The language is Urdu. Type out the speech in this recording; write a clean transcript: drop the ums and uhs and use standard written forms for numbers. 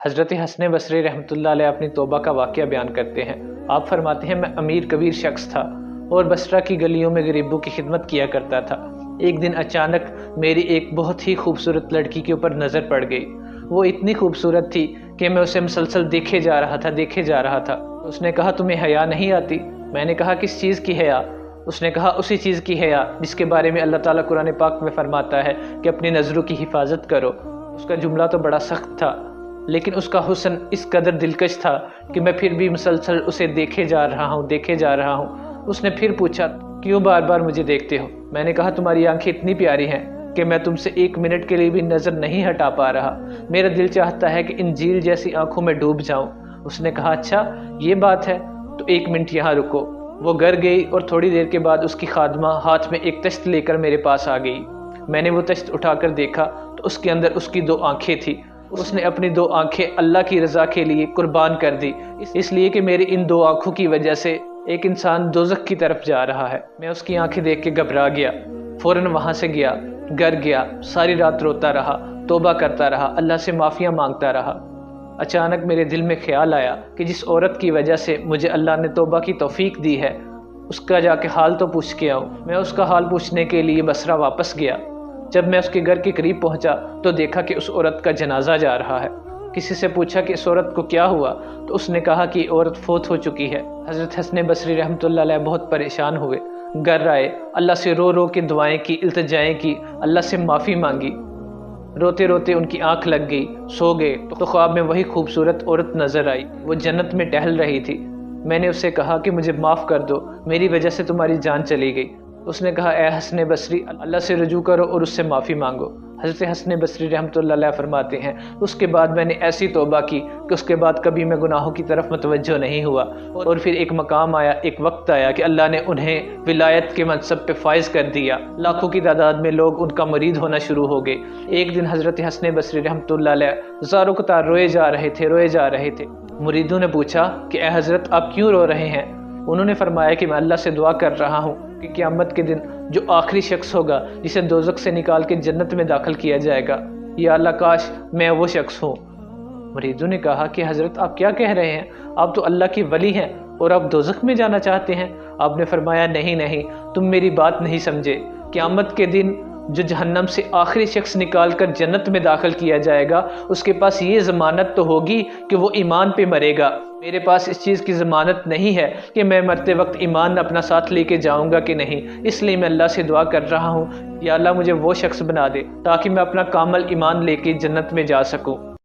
حضرت حسن بصری رحمتہ علیہ اپنی توبہ کا واقعہ بیان کرتے ہیں۔ آپ فرماتے ہیں، میں امیر کبیر شخص تھا اور بصرہ کی گلیوں میں غریبوں کی خدمت کیا کرتا تھا۔ ایک دن اچانک میری ایک بہت ہی خوبصورت لڑکی کے اوپر نظر پڑ گئی۔ وہ اتنی خوبصورت تھی کہ میں اسے مسلسل دیکھے جا رہا تھا۔ اس نے کہا، تمہیں حیا نہیں آتی؟ میں نے کہا، کس چیز کی حیا؟ اس نے کہا، اسی چیز کی حیا جس کے بارے میں اللہ تعالیٰ قرآن پاک میں فرماتا ہے کہ اپنی نظروں کی حفاظت کرو۔ اس کا جملہ تو بڑا سخت تھا، لیکن اس کا حسن اس قدر دلکش تھا کہ میں پھر بھی مسلسل اسے دیکھے جا رہا ہوں۔ اس نے پھر پوچھا، کیوں بار بار مجھے دیکھتے ہو؟ میں نے کہا، تمہاری آنکھیں اتنی پیاری ہیں کہ میں تم سے ایک منٹ کے لیے بھی نظر نہیں ہٹا پا رہا۔ میرا دل چاہتا ہے کہ ان جھیل جیسی آنکھوں میں ڈوب جاؤں۔ اس نے کہا، اچھا یہ بات ہے تو ایک منٹ یہاں رکو۔ وہ گھر گئی اور تھوڑی دیر کے بعد اس کی خادمہ ہاتھ میں ایک تشت لے کر میرے پاس آ گئی۔ میں نے وہ تشت اٹھا کر دیکھا تو اس کے اندر اس کی 2 آنکھیں تھیں۔ اس نے اپنی 2 آنکھیں اللہ کی رضا کے لیے قربان کر دی، اس لیے کہ میری ان 2 آنکھوں کی وجہ سے ایک انسان دوزخ کی طرف جا رہا ہے۔ میں اس کی آنکھیں دیکھ کے گھبرا گیا، فوراً وہاں سے گیا، گھر گیا، ساری رات روتا رہا، توبہ کرتا رہا، اللہ سے معافیاں مانگتا رہا۔ اچانک میرے دل میں خیال آیا کہ جس عورت کی وجہ سے مجھے اللہ نے توبہ کی توفیق دی ہے، اس کا جا کے حال تو پوچھ کے آؤں۔ میں اس کا حال پوچھنے کے لیے بصرہ واپس گیا۔ جب میں اس کے گھر کے قریب پہنچا تو دیکھا کہ اس عورت کا جنازہ جا رہا ہے۔ کسی سے پوچھا کہ اس عورت کو کیا ہوا تو اس نے کہا کہ یہ عورت فوت ہو چکی ہے۔ حضرت حسن بصری رحمتہ علیہ بہت پریشان ہوئے، گھر آئے، اللہ سے رو رو کے دعائیں کی، التجائیں کی، اللہ سے معافی مانگی۔ روتے روتے ان کی آنکھ لگ گئی، سو گئے تو خواب میں وہی خوبصورت عورت نظر آئی۔ وہ جنت میں ٹہل رہی تھی۔ میں نے اسے کہا کہ مجھے معاف کر دو، میری وجہ سے تمہاری جان چلی گئی۔ اس نے کہا، اے حسن بصری، اللہ سے رجوع کرو اور اس سے معافی مانگو۔ حضرت حسن بصری رحمتہ اللہ علیہ فرماتے ہیں، اس کے بعد میں نے ایسی توبہ کی کہ اس کے بعد کبھی میں گناہوں کی طرف متوجہ نہیں ہوا۔ اور پھر ایک مقام آیا، ایک وقت آیا کہ اللہ نے انہیں ولایت کے منصب پہ فائز کر دیا۔ لاکھوں کی تعداد میں لوگ ان کا مرید ہونا شروع ہو گئے۔ ایک دن حضرت حسن بصری رحمتہ اللہ علیہ زاروں قطار روئے جا رہے تھے۔ مریدوں نے پوچھا کہ اے حضرت، آپ کیوں رو رہے ہیں؟ انہوں نے فرمایا کہ میں اللہ سے دعا کر رہا ہوں کہ قیامت کے دن جو آخری شخص ہوگا جسے دوزخ سے نکال کے جنت میں داخل کیا جائے گا، یا اللہ کاش میں وہ شخص ہوں۔ مریدوں نے کہا کہ حضرت آپ کیا کہہ رہے ہیں؟ آپ تو اللہ کی ولی ہیں اور آپ دوزخ میں جانا چاہتے ہیں؟ آپ نے فرمایا، نہیں، تم میری بات نہیں سمجھے۔ قیامت کے دن جو جہنم سے آخری شخص نکال کر جنت میں داخل کیا جائے گا، اس کے پاس یہ ضمانت تو ہوگی کہ وہ ایمان پہ مرے گا۔ میرے پاس اس چیز کی ضمانت نہیں ہے کہ میں مرتے وقت ایمان اپنا ساتھ لے کے جاؤں گا کہ نہیں۔ اس لیے میں اللہ سے دعا کر رہا ہوں، یا اللہ مجھے وہ شخص بنا دے تاکہ میں اپنا کامل ایمان لے کے جنت میں جا سکوں۔